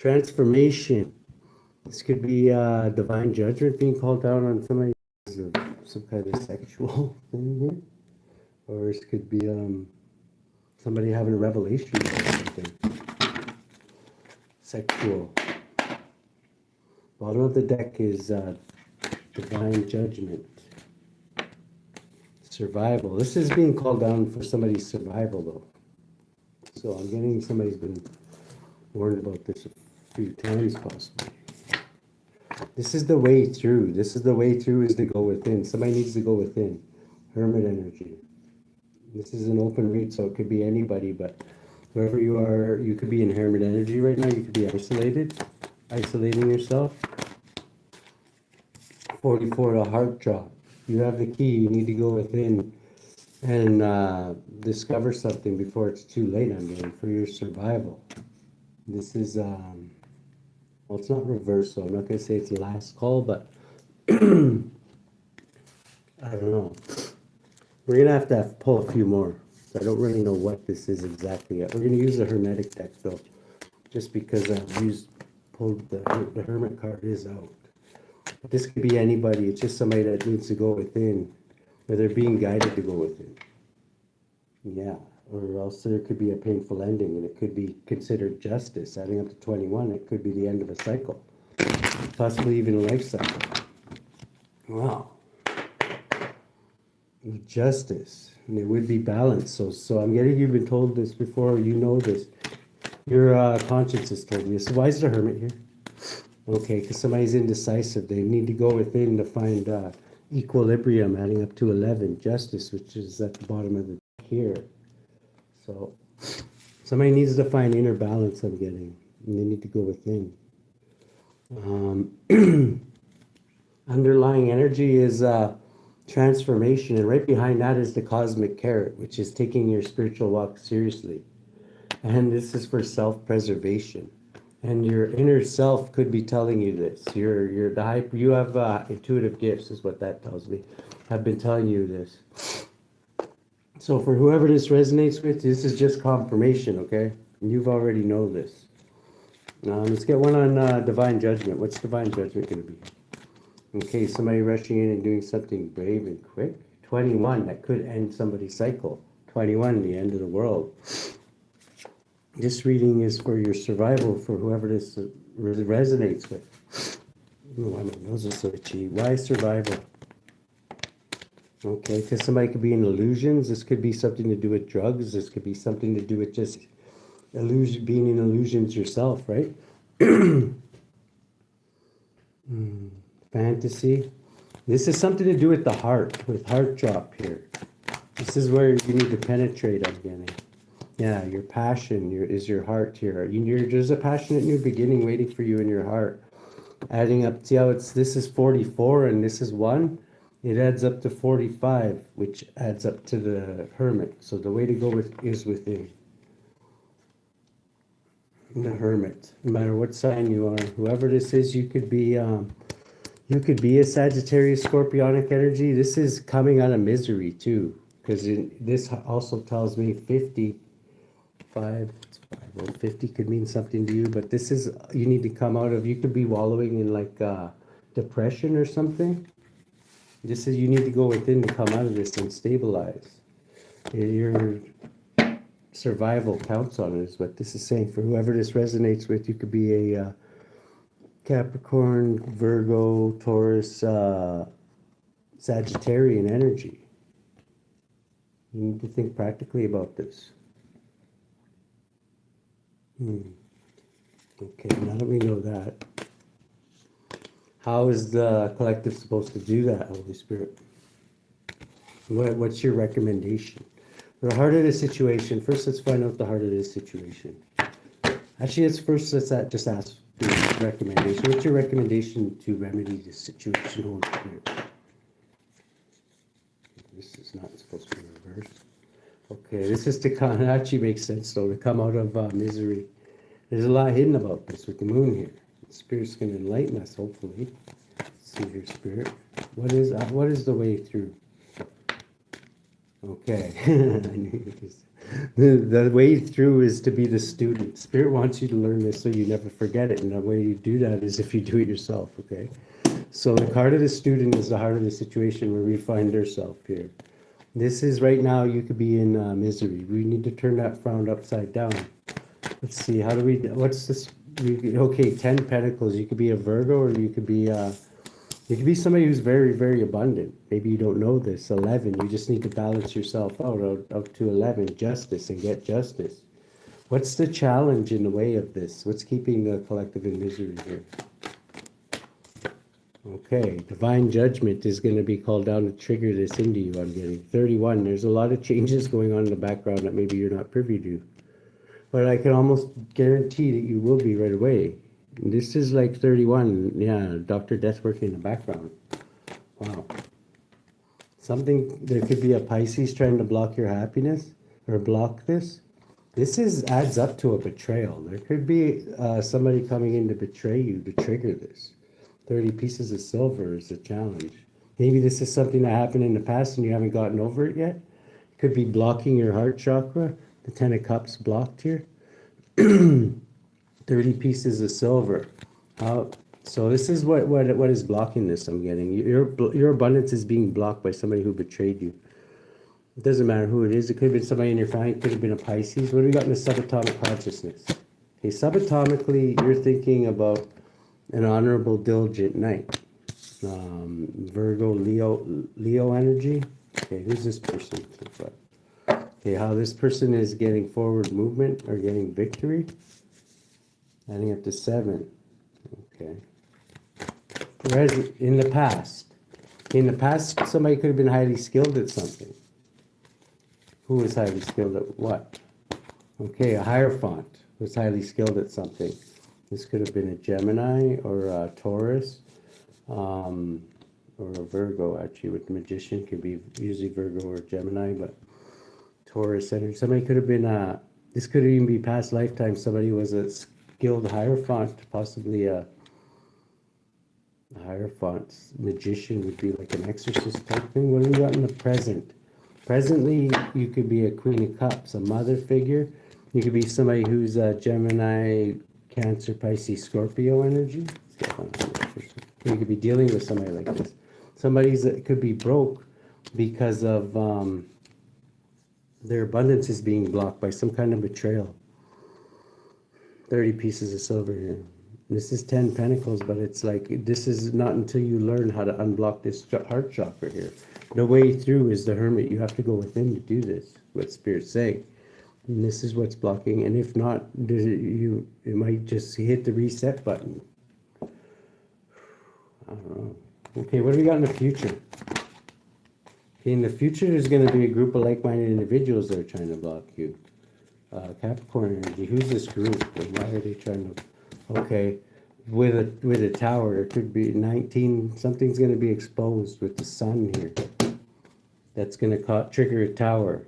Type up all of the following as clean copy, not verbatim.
Transformation. This could be divine judgment being called down on somebody because of some kind of sexual thing here. Or this could be somebody having a revelation or something. Sexual. Bottom of the deck is divine judgment. Survival. This is being called down for somebody's survival, though. So I'm getting somebody's been warned about this a few times, possibly. This is the way through. This is the way through is to go within. Somebody needs to go within. Hermit energy. This is an open read, so it could be anybody, but wherever you are, you could be in hermit energy right now. You could be isolating yourself. 44, a heart drop. You have the key. You need to go within and discover something before it's too late, I'm getting, for your survival. This is, well, it's not reverse, so I'm not going to say it's the last call, but I don't know. We're going to have pull a few more. So I don't really know what this is exactly yet. We're going to use the Hermetic deck, though, just because I've pulled the Hermit card is out. But this could be anybody. It's just somebody that needs to go within, or they're being guided to go within. Yeah, or else there could be a painful ending, and it could be considered justice. Adding up to 21, it could be the end of a cycle, possibly even a life cycle. Wow. Justice, and it would be balance. So I'm getting, you've been told this before, you know this. Your conscience has told you. So why is the Hermit here? Okay, because somebody's indecisive. They need to go within to find equilibrium, adding up to 11. Justice, which is at the bottom of the deck here. So somebody needs to find inner balance, I'm getting, and they need to go within. Underlying energy is transformation, and right behind that is the cosmic carrot, which is taking your spiritual walk seriously. And this is for self-preservation. And your inner self could be telling you this. You have intuitive gifts, is what that tells me. Have been telling you this. So for whoever this resonates with, this is just confirmation, okay? You've already know this. Let's get one on divine judgment. What's divine judgment going to be? Okay, somebody rushing in and doing something brave and quick. 21, that could end somebody's cycle. 21, the end of the world. This reading is for your survival, for whoever this resonates with. Why my nose is so itchy. Why survival? Okay, because somebody could be in illusions. This could be something to do with drugs. This could be something to do with just being in illusions yourself, right? Fantasy. This is something to do with the heart, with heart drop here. This is where you need to penetrate, I'm getting. Yeah, your passion is your heart here. There's a passionate new beginning waiting for you in your heart. Adding up, see how this is 44 and this is 1? It adds up to 45, which adds up to the Hermit. So the way to go is within. The Hermit. No matter what sign you are, whoever this is, you could be a Sagittarius, Scorpionic energy. This is coming out of misery too, because this also tells me 50. 50 could mean something to you, but this is, you need to come out of, you could be wallowing in like depression or something. This is, you need to go within to come out of this and stabilize. Your survival counts on it, is what this is saying. For whoever this resonates with, you could be a Capricorn, Virgo, Taurus, Sagittarian energy. You need to think practically about this. Okay, now that we know that, how is the collective supposed to do that, Holy Spirit? What's your recommendation? The heart of the situation, first let's find out the heart of this situation. Actually, let's just ask the recommendation. What's your recommendation to remedy this situation, Holy Spirit? This is not supposed to be reversed. Okay, this is to come, it actually makes sense though, to come out of misery. There's a lot hidden about this with the moon here. The Spirit's going to enlighten us, hopefully. Let's see your Spirit. What is the way through? Okay, I knew this. The way through is to be the student. Spirit wants you to learn this so you never forget it. And the way you do that is if you do it yourself, okay? So the heart of the student is the heart of the situation where we find ourselves here. This is right now, you could be in misery. We need to turn that frown upside down. Let's see, how do we, what's this? Okay, 10 Pentacles. You could be a Virgo, or you could be somebody who's very, very abundant. Maybe you don't know this. 11, you just need to balance yourself out up to 11, justice, and get justice. What's the challenge in the way of this? What's keeping the collective in misery here? Okay, divine judgment is going to be called down to trigger this into you. I'm getting 31. There's a lot of changes going on in the background that maybe you're not privy to. But I can almost guarantee that you will be right away. This is like 31. Yeah, Dr. Death working in the background. Wow. There could be a Pisces trying to block your happiness or block this. This adds up to a betrayal. There could be somebody coming in to betray you to trigger this. 30 pieces of silver is a challenge. Maybe this is something that happened in the past and you haven't gotten over it yet. It could be blocking your heart chakra. The 10 of Cups blocked here. 30 pieces of silver. So this is what is blocking this, I'm getting. Your abundance is being blocked by somebody who betrayed you. It doesn't matter who it is. It could have been somebody in your family. It could have been a Pisces. What do we got in the subatomic consciousness? Okay, subatomically, you're thinking about an honorable, diligent knight. Virgo, Leo energy. Okay, who's this person? Okay, how this person is getting forward movement or getting victory. Adding up to 7. Okay. In the past, somebody could have been highly skilled at something. Who was highly skilled at what? Okay, a Hierophant was highly skilled at something. This could have been a Gemini or a Taurus, or a Virgo, actually, with the Magician. Could be usually Virgo or Gemini, but Taurus energy. Somebody could have been this could even be past lifetime. Somebody was a skilled Hierophant, possibly a Hierophant. Magician would be like an exorcist type thing. What do we got in the present? Presently, you could be a Queen of Cups, a mother figure. You could be somebody who's a Gemini, Cancer, Pisces, Scorpio energy. You could be dealing with somebody like this. Somebody that could be broke because of their abundance is being blocked by some kind of betrayal. 30 pieces of silver here. This is 10 Pentacles, but it's like, this is not until you learn how to unblock this heart chakra here. The way through is the Hermit. You have to go within to do this, what Spirit's saying. And this is what's blocking. And if not, it might just hit the reset button. I don't know. Okay, what do we got in the future? Okay, in the future, there's going to be a group of like-minded individuals that are trying to block you. Capricorn energy. Who's this group? And why are they trying to? Okay, with a tower, there could be 19. Something's going to be exposed with the sun here. That's going to trigger a tower,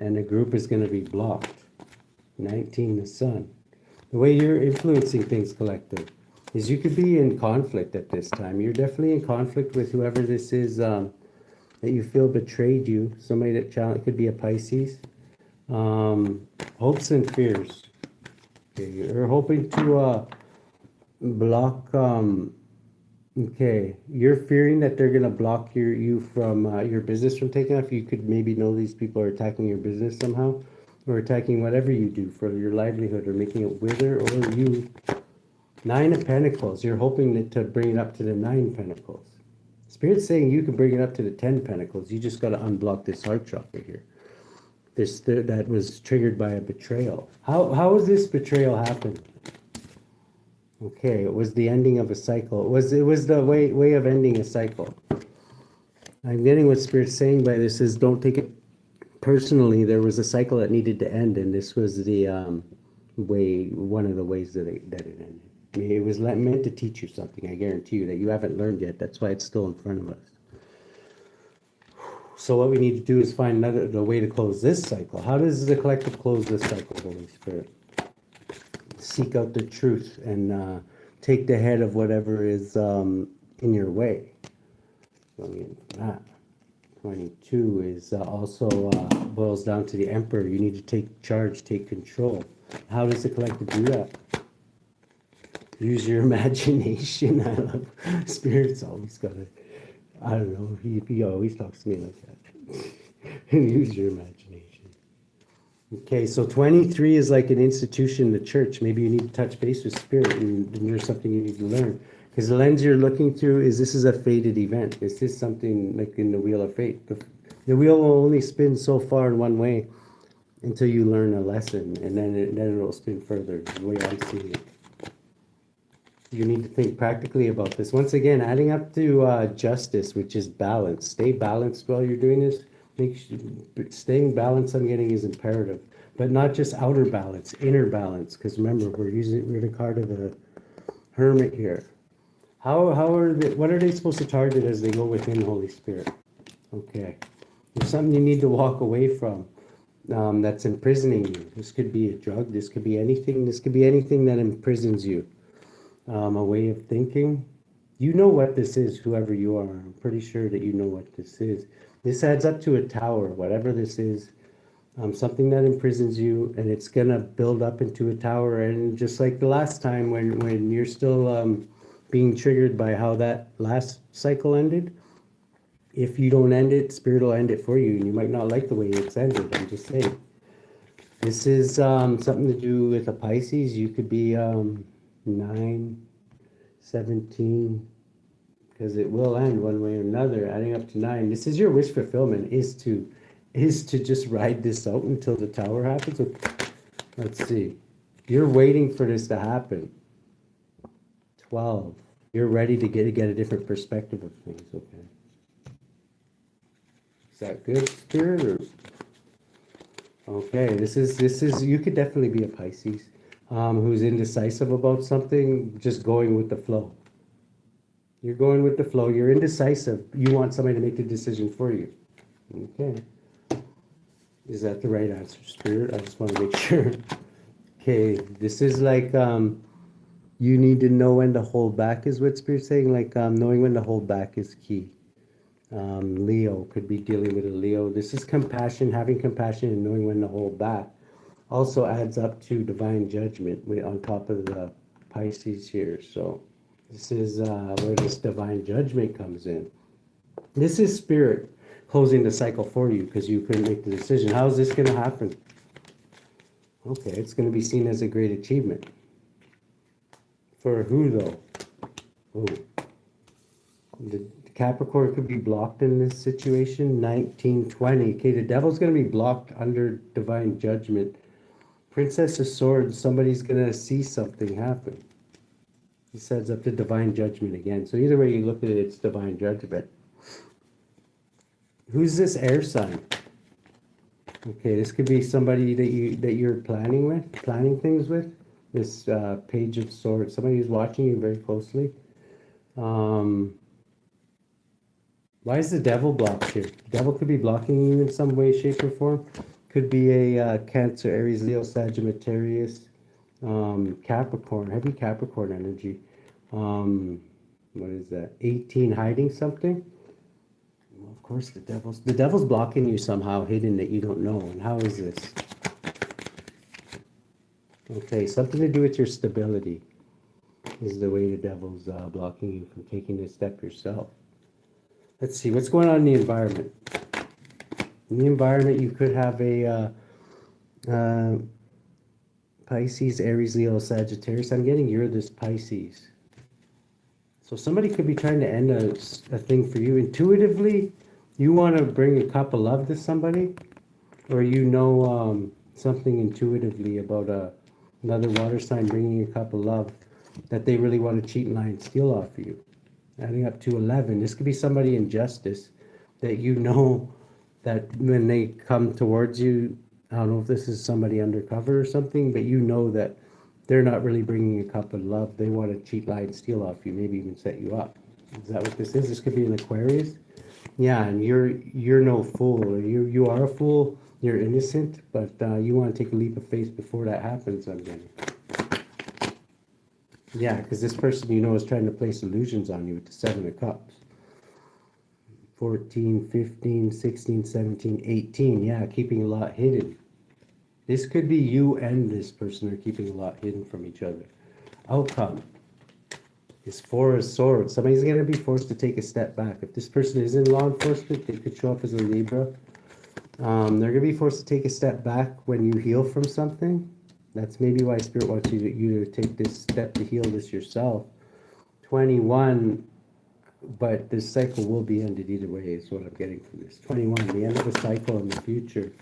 and the group is going to be blocked. 19, the sun. The way you're influencing things, collective, is you could be in conflict at this time. You're definitely in conflict with whoever this is that you feel betrayed you. Somebody that could be a Pisces. Hopes and fears. Okay, you're hoping to block. Okay, you're fearing that they're gonna block you from your business from taking off. You could maybe know these people are attacking your business somehow, or attacking whatever you do for your livelihood, or making it wither, or you. 9 of Pentacles. You're hoping to bring it up to the 9 Pentacles. Spirit's saying you can bring it up to the 10 Pentacles. You just got to unblock this heart chakra here. That was triggered by a betrayal. How has this betrayal happened? Okay, it was the ending of a cycle. It was the way of ending a cycle. I'm getting what Spirit's saying by this is don't take it personally. There was a cycle that needed to end, and this was the one of the ways that it ended. I mean, it was meant to teach you something. I guarantee you that you haven't learned yet. That's why it's still in front of us. So what we need to do is find the way to close this cycle. How does the collective close this cycle, Holy Spirit? Seek out the truth and take the head of whatever is in your way. 22 is also boils down to the emperor. You need to take charge, take control. How does the collective do that? Use your imagination. I love Spirit's always got to, I don't know, he always talks to me like that. Use your imagination. Okay, so 23 is like an institution, the church. Maybe you need to touch base with Spirit, and there's something you need to learn. Because the lens you're looking through is this is a fated event. This is something like in the Wheel of Fate. The wheel will only spin so far in one way until you learn a lesson, and then it'll spin further, the way I'm seeing it. You need to think practically about this. Once again, adding up to justice, which is balance. Stay balanced while you're doing this. Staying balanced, I'm getting, is imperative, but not just outer balance, inner balance. Because remember, we're the card of the Hermit here. What are they supposed to target as they go within Holy Spirit? Okay, there's something you need to walk away from that's imprisoning you. This could be a drug. This could be anything. This could be anything that imprisons you. A way of thinking. You know what this is, whoever you are. I'm pretty sure that you know what this is. This adds up to a tower, whatever this is, something that imprisons you, and it's going to build up into a tower. And just like the last time when you're still being triggered by how that last cycle ended, if you don't end it, Spirit will end it for you, and you might not like the way it's ended. I'm just saying. This is something to do with a Pisces. You could be 9, 17, because it will end one way or another, adding up to 9. This is your wish fulfillment, is to just ride this out until the tower happens. Let's see. You're waiting for this to happen. 12. You're ready to get a different perspective of things. Okay. Is that good, Spirit? Or? Okay. This is. You could definitely be a Pisces who's indecisive about something, just going with the flow. You're going with the flow. You're indecisive. You want somebody to make the decision for you. Okay. Is that the right answer, Spirit? I just want to make sure. Okay. This is like you need to know when to hold back is what Spirit's saying. Like knowing when to hold back is key. Leo could be dealing with a Leo. This is compassion, having compassion and knowing when to hold back. Also adds up to divine judgment on top of the Pisces here. So this is where this divine judgment comes in. This is Spirit closing the cycle for you because you couldn't make the decision. How is this going to happen? Okay, it's going to be seen as a great achievement. For who, though? Oh, the Capricorn could be blocked in this situation. 1920. Okay, the devil's going to be blocked under divine judgment. Princess of Swords, somebody's going to see something happen. He sets up the divine judgment again. So either way you look at it, it's divine judgment. Who's this air sign? Okay, this could be somebody that you're planning things with. This Page of Swords, somebody who's watching you very closely. Why is the devil blocked here? The devil could be blocking you in some way, shape, or form. Could be a Cancer, Aries, Leo, Sagittarius, Capricorn, heavy Capricorn energy. What is that? 18, hiding something. Well, of course, the devil's blocking you somehow, hidden that you don't know. And how is this? Okay, something to do with your stability is the way the devil's blocking you from taking a step yourself. Let's see, what's going on in the environment? In the environment, you could have a Pisces, Aries, Leo, Sagittarius. I'm getting you're this Pisces. So somebody could be trying to end a thing for you. Intuitively, you want to bring a cup of love to somebody, or you know something intuitively about another water sign bringing a cup of love that they really want to cheat, lie, and steal off of you. Adding up to 11. This could be somebody in justice that you know that when they come towards you, I don't know if this is somebody undercover or something, but you know that they're not really bringing a cup of love. They want to cheat, lie, and steal off you, maybe even set you up. Is that what this is? This could be an Aquarius. Yeah, and you're no fool. You are a fool. You're innocent, but you want to take a leap of faith before that happens, I'm getting. Yeah, because this person you know is trying to place illusions on you with the 7 of Cups. 14, 15, 16, 17, 18. Yeah, keeping a lot hidden. This could be you and this person are keeping a lot hidden from each other. Outcome is Four of Swords. Somebody's going to be forced to take a step back. If this person is in law enforcement, they could show up as a Libra. They're going to be forced to take a step back when you heal from something. That's maybe why Spirit wants you to take this step to heal this yourself. 21, but this cycle will be ended either way is what I'm getting from this. 21, the end of a cycle in the future.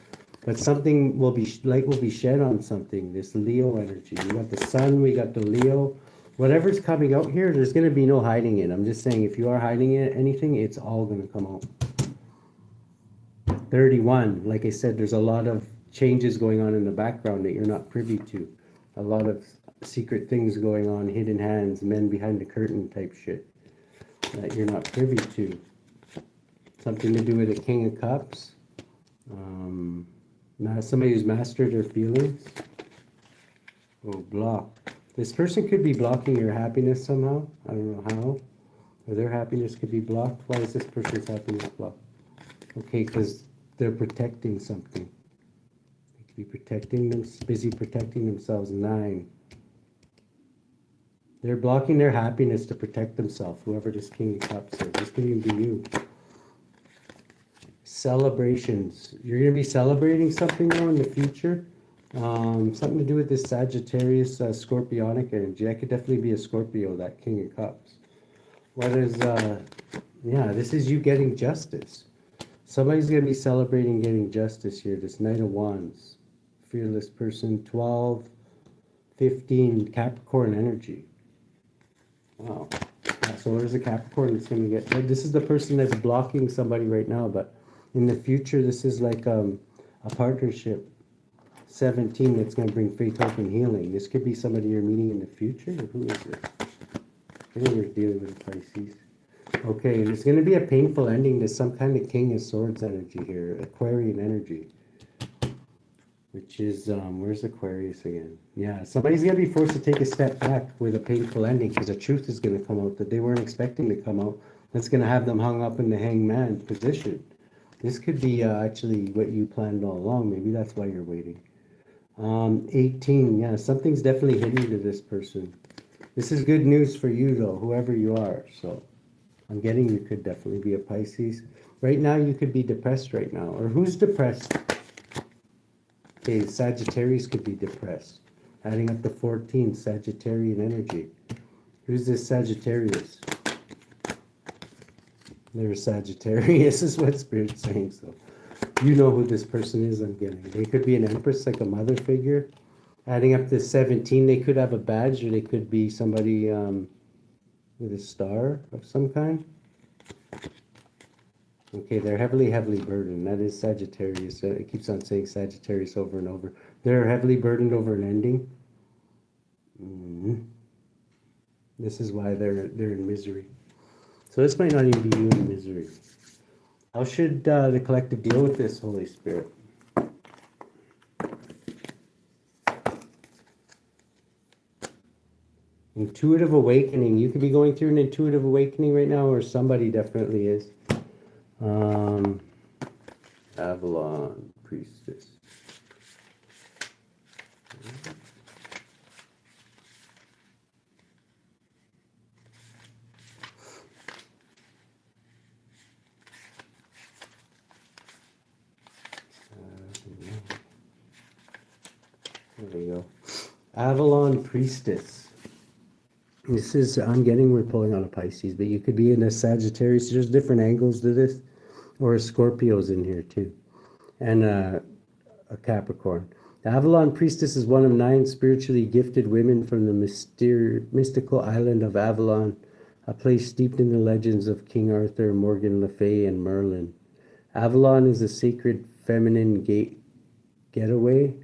But something will be, light will be shed on something, this Leo energy. We got the Sun, we got the Leo. Whatever's coming out here, there's going to be no hiding it. I'm just saying, if you are hiding it, anything, it's all going to come out. 31, like I said, there's a lot of changes going on in the background that you're not privy to. A lot of secret things going on, hidden hands, men behind the curtain type shit that you're not privy to. Something to do with the King of Cups. Now somebody who's mastered their feelings. Oh, block. This person could be blocking your happiness somehow. I don't know how. Or their happiness could be blocked. Why is this person's happiness blocked? Okay, because they're protecting something. They could be protecting them, busy protecting themselves. 9. They're blocking their happiness to protect themselves. Whoever this King of Cups is. This could even be you. Celebrations. You're going to be celebrating something though in the future. Something to do with this Sagittarius Scorpionic energy. That could definitely be a Scorpio, that King of Cups. What is, yeah, this is you getting justice. Somebody's going to be celebrating getting justice here. This Knight of Wands. Fearless person. 12, 15, Capricorn energy. Wow. Yeah, so where's the Capricorn that's going to get... This is the person that's blocking somebody right now, but in the future, this is like a partnership. 17, that's going to bring faith, hope, and healing. This could be somebody you're meeting in the future. Who is this? I think we're dealing with Pisces. Okay, there's going to be a painful ending to some kind of King of Swords energy here. Aquarian energy. Which is, where's Aquarius again? Yeah, somebody's going to be forced to take a step back with a painful ending because the truth is going to come out that they weren't expecting to come out. That's going to have them hung up in the hangman position. This could be actually what you planned all along. Maybe that's why you're waiting. 18, yeah, something's definitely hidden to this person. This is good news for you, though, whoever you are. So I'm getting you could definitely be a Pisces. Right now, you could be depressed right now. Or who's depressed? Okay, Sagittarius could be depressed. Adding up to 14, Sagittarian energy. Who's this Sagittarius? There's Sagittarius is what Spirit's saying, so you know who this person is. I'm getting. They could be an empress, like a mother figure. Adding up to 17, they could have a badge, or they could be somebody with a star of some kind. Okay, they're heavily burdened. That is Sagittarius. It keeps on saying Sagittarius over and over. They're heavily burdened over an ending. This is why they're in misery. So this might not even be you in misery. How should the collective deal with this, Holy Spirit? Intuitive awakening. You could be going through an intuitive awakening right now, or somebody definitely is. Avalon Priestess. There we go. Avalon Priestess. This is, I'm getting, we're pulling on a Pisces, but you could be in a Sagittarius. There's different angles to this. Or a Scorpio's in here too. And a Capricorn. The Avalon Priestess is one of 9 spiritually gifted women from the mystical island of Avalon, a place steeped in the legends of King Arthur, Morgan Le Fay, and Merlin. Avalon is a sacred feminine gateway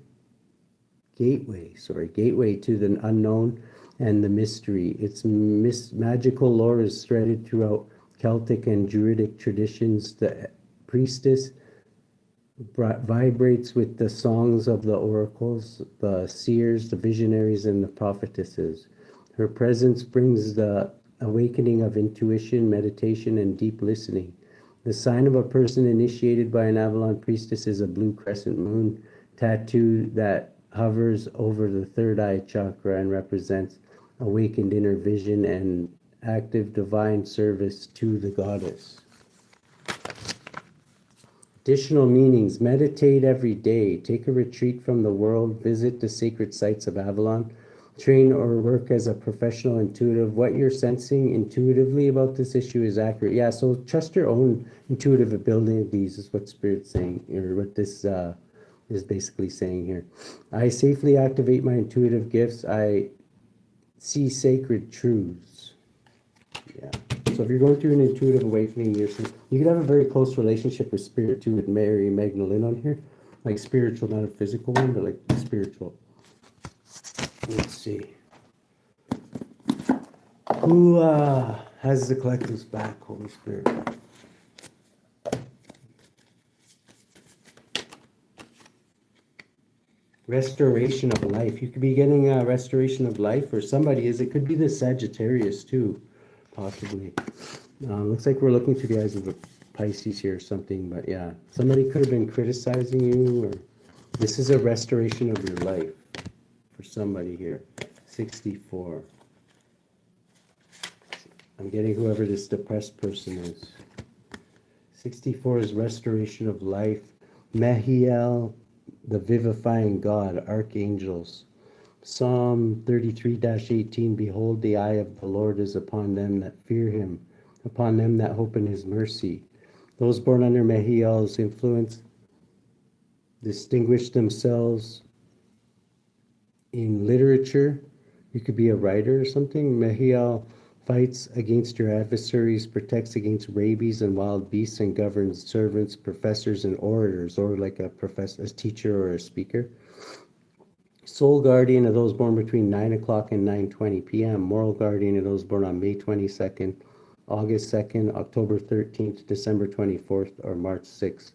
to the unknown and the mystery. Its magical lore is threaded throughout Celtic and Druidic traditions. The priestess vibrates with the songs of the oracles, the seers, the visionaries, and the prophetesses. Her presence brings the awakening of intuition, meditation, and deep listening. The sign of a person initiated by an Avalon priestess is a blue crescent moon tattoo that hovers over the third eye chakra and represents awakened inner vision and active divine service to the goddess. Additional meanings: meditate every day, take a retreat from the world, visit the sacred sites of Avalon, train or work as a professional intuitive. What you're sensing intuitively about this issue is accurate. Yeah, so trust your own intuitive abilities is what Spirit's saying, or what this is basically saying here. I safely activate my intuitive gifts. I see sacred truths. Yeah. So if you're going through an intuitive awakening, you could have a very close relationship with Spirit too, with Mary Magdalene on here. Like spiritual, not a physical one, but like spiritual. Let's see. Who has the collective's back, Holy Spirit? Restoration of life. You could be getting a restoration of life, or somebody is. It could be the Sagittarius too, possibly. Looks like we're looking through the eyes of a Pisces here or something, but yeah. Somebody could have been criticizing you, or this is a restoration of your life for somebody here. 64. I'm getting whoever this depressed person is. 64 is restoration of life. MEHIEL, the vivifying God, archangels. Psalm 33-18, behold, the eye of the Lord is upon them that fear him, upon them that hope in his mercy. Those born under MEHIEL's influence distinguish themselves in literature. You could be a writer or something. MEHIEL fights against your adversaries, protects against rabies and wild beasts, and governs servants, professors, and orators, or like a professor, a teacher, or a speaker. Soul guardian of those born between 9 o'clock and 9:20 p.m. Moral guardian of those born on May 22nd, August 2nd, October 13th, December 24th, or March 6th.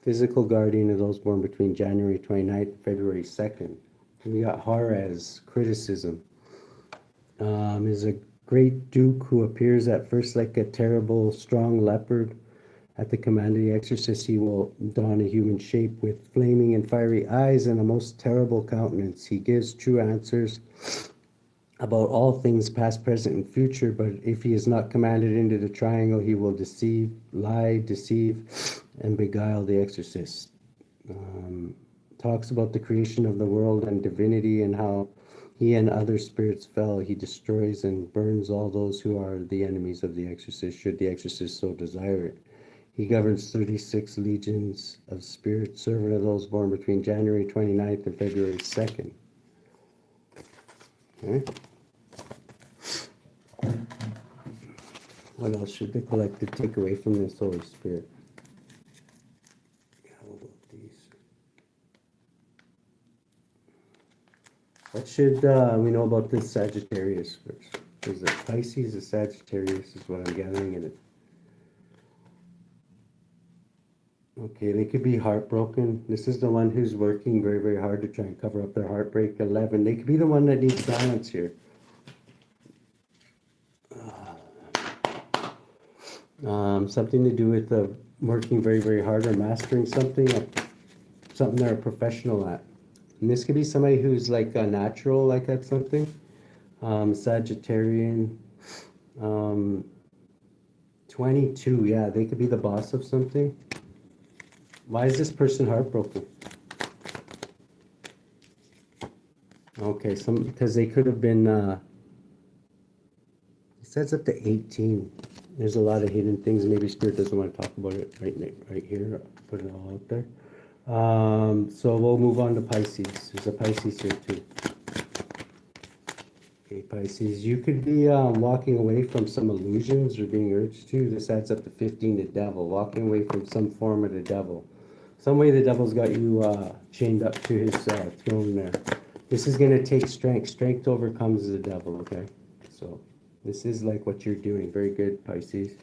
Physical guardian of those born between January 29th and February 2nd. And we got Juarez, criticism. Is a great duke who appears at first like a terrible, strong leopard. At the command of the exorcist, he will don a human shape with flaming and fiery eyes and a most terrible countenance. He gives true answers about all things past, present, and future, but if he is not commanded into the triangle, he will deceive, and beguile the exorcist. Talks about the creation of the world and divinity and how he and other spirits fell. He destroys and burns all those who are the enemies of the exorcist, should the exorcist so desire it. He governs 36 legions of spirits, servant of those born between January 29th and February 2nd. Okay. What else should the collective take away from this, Holy Spirit? How about these? What should we know about this Sagittarius first? Is it Pisces or Sagittarius is what I'm gathering in it. Okay, they could be heartbroken. This is the one who's working very, very hard to try and cover up their heartbreak. 11. They could be the one that needs balance here. Something to do with working very, very hard or mastering something they're a professional at. And this could be somebody who's like a natural, like at something. Sagittarian. 22, yeah, they could be the boss of something. Why is this person heartbroken? Okay, because they could have been, it says up to 18. There's a lot of hidden things. Maybe Spirit doesn't want to talk about it right here. I'll put it all out there. So we'll move on to Pisces. There's a Pisces here too. Okay, Pisces. You could be walking away from some illusions or being urged to. This adds up to 15, the devil. Walking away from some form of the devil. Some way the devil's got you chained up to his throne there. This is going to take strength. Strength overcomes the devil, okay? So this is like what you're doing. Very good, Pisces.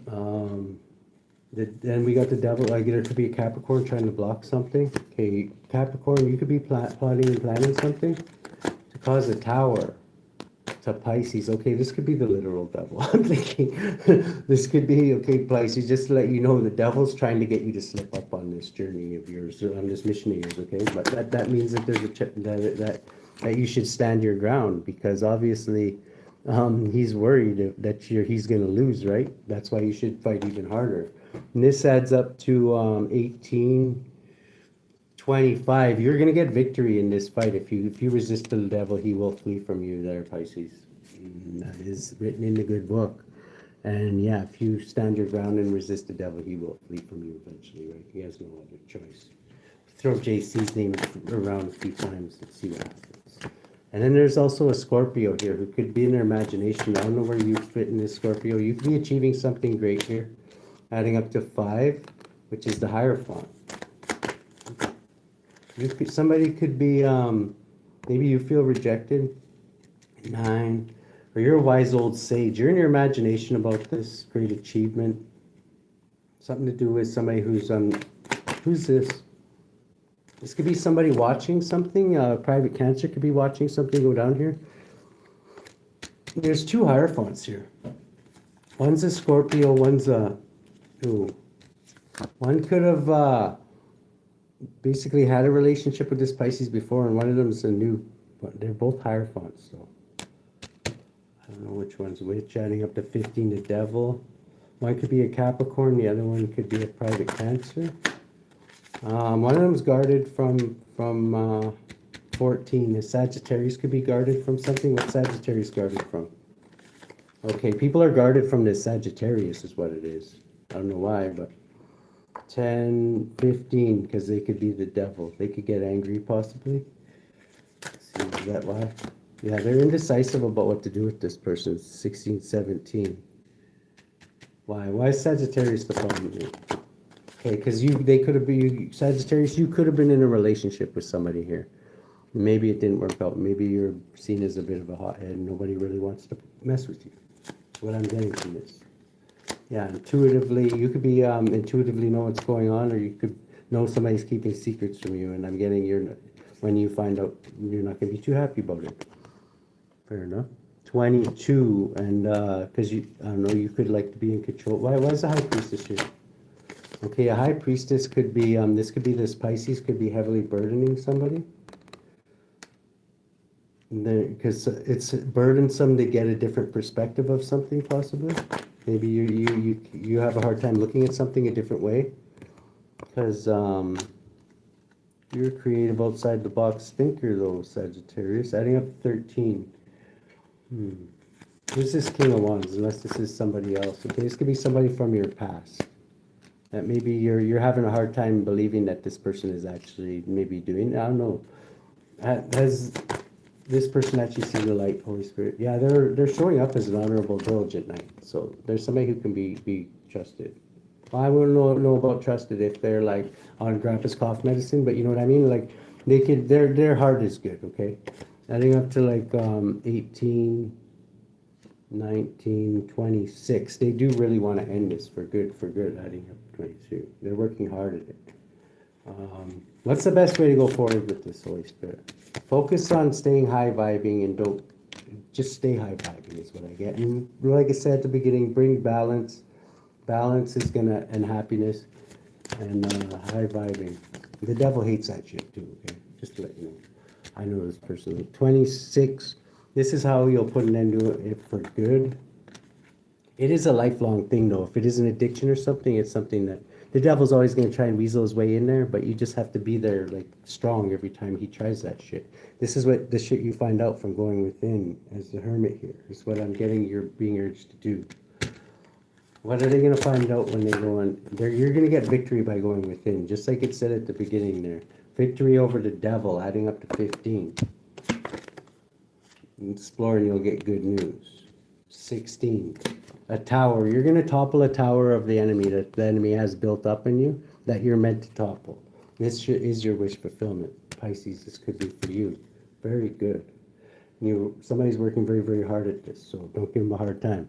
Then we got the devil. Like there could be a Capricorn trying to block something. Okay, Capricorn, you could be plotting and planning something to cause a tower to Pisces. Okay, this could be the literal devil. I'm thinking this could be, okay, Pisces, just to let you know, the devil's trying to get you to slip up on this journey of yours, or on this mission of yours, okay? But that means that there's that you should stand your ground, because obviously he's worried he's going to lose, right? That's why you should fight even harder. And this adds up to 18. 25. You're gonna get victory in this fight. If you resist the devil, he will flee from you there, Pisces. That is written in the good book. And yeah, if you stand your ground and resist the devil, he will flee from you eventually, right? He has no other choice. Throw JC's name around a few times and see what happens. And then there's also a Scorpio here who could be in their imagination. I don't know where you fit in this, Scorpio. You could be achieving something great here, adding up to 5, which is the Hierophant. Somebody could be, maybe you feel rejected. 9, or you're a wise old sage. You're in your imagination about this great achievement. Something to do with somebody who's this? This could be somebody watching something. Private Cancer could be watching something go down here. There's 2 Hierophants here. One's a Scorpio, one's a, one could have, basically had a relationship with this Pisces before, and one of them is a new, but they're both Hierophants, so I don't know which one's which. Adding up to 15, the devil. One could be a Capricorn, the other one could be a private Cancer. One of them is guarded from 14. The Sagittarius could be guarded from something. What Sagittarius guarded from? Okay, people are guarded from this Sagittarius is what it is. I don't know why, but 10, 15, because they could be the devil. They could get angry, possibly. Let's see, is that why? Yeah, they're indecisive about what to do with this person. 16, 17. Why? Why is Sagittarius the problem here? Okay, because they could have been, Sagittarius, you could have been in a relationship with somebody here. Maybe it didn't work out. Maybe you're seen as a bit of a hothead and nobody really wants to mess with you. That's what I'm getting from this. Yeah, intuitively, you could be intuitively know what's going on, or you could know somebody's keeping secrets from you, and I'm getting when you find out, you're not going to be too happy about it. Fair enough. 22, and because I don't know, you could like to be in control. Why is a High Priestess here? Okay, a High Priestess could be, this Pisces could be heavily burdening somebody. Because it's burdensome to get a different perspective of something, possibly. Maybe you have a hard time looking at something a different way, because you're a creative, outside the box thinker, though, Sagittarius. Adding up 13. Who's this King of Wands? Unless this is somebody else. Okay, this could be somebody from your past. That maybe you're having a hard time believing that this person is actually maybe doing. I don't know. Has this person actually seen the light, Holy Spirit? Yeah, they're showing up as an honorable, diligent knight. So there's somebody who can be trusted. Well, I wouldn't know about trusted if they're like on grandpa's cough medicine, but you know what I mean? Like they could, their heart is good, okay? Adding up to like 18, 19, 26. They do really want to end this for good, adding up to 22. They're working hard at it. What's the best way to go forward with this, Holy Spirit? Focus on staying high vibing, and don't just stay high vibing is what I get. And like I said at the beginning, bring balance. Balance is gonna, and happiness, and high vibing. The devil hates that shit too, okay? Just to let you know. I know this person. 26. This is how you'll put an end to it for good. It is a lifelong thing, though. If it is an addiction or something, it's something that the devil's always going to try and weasel his way in there, but you just have to be there, like, strong every time he tries that shit. This is what the shit you find out from going within as the hermit here. Is what I'm getting you're being urged to do. What are they going to find out when they go on? You're going to get victory by going within, just like it said at the beginning there. Victory over the devil, adding up to 15. Explore and you'll get good news. 16. A tower. You're going to topple a tower of the enemy that the enemy has built up in you that you're meant to topple. This is your wish fulfillment. Pisces, this could be for you. Very good. Somebody's working very, very hard at this, so don't give them a hard time.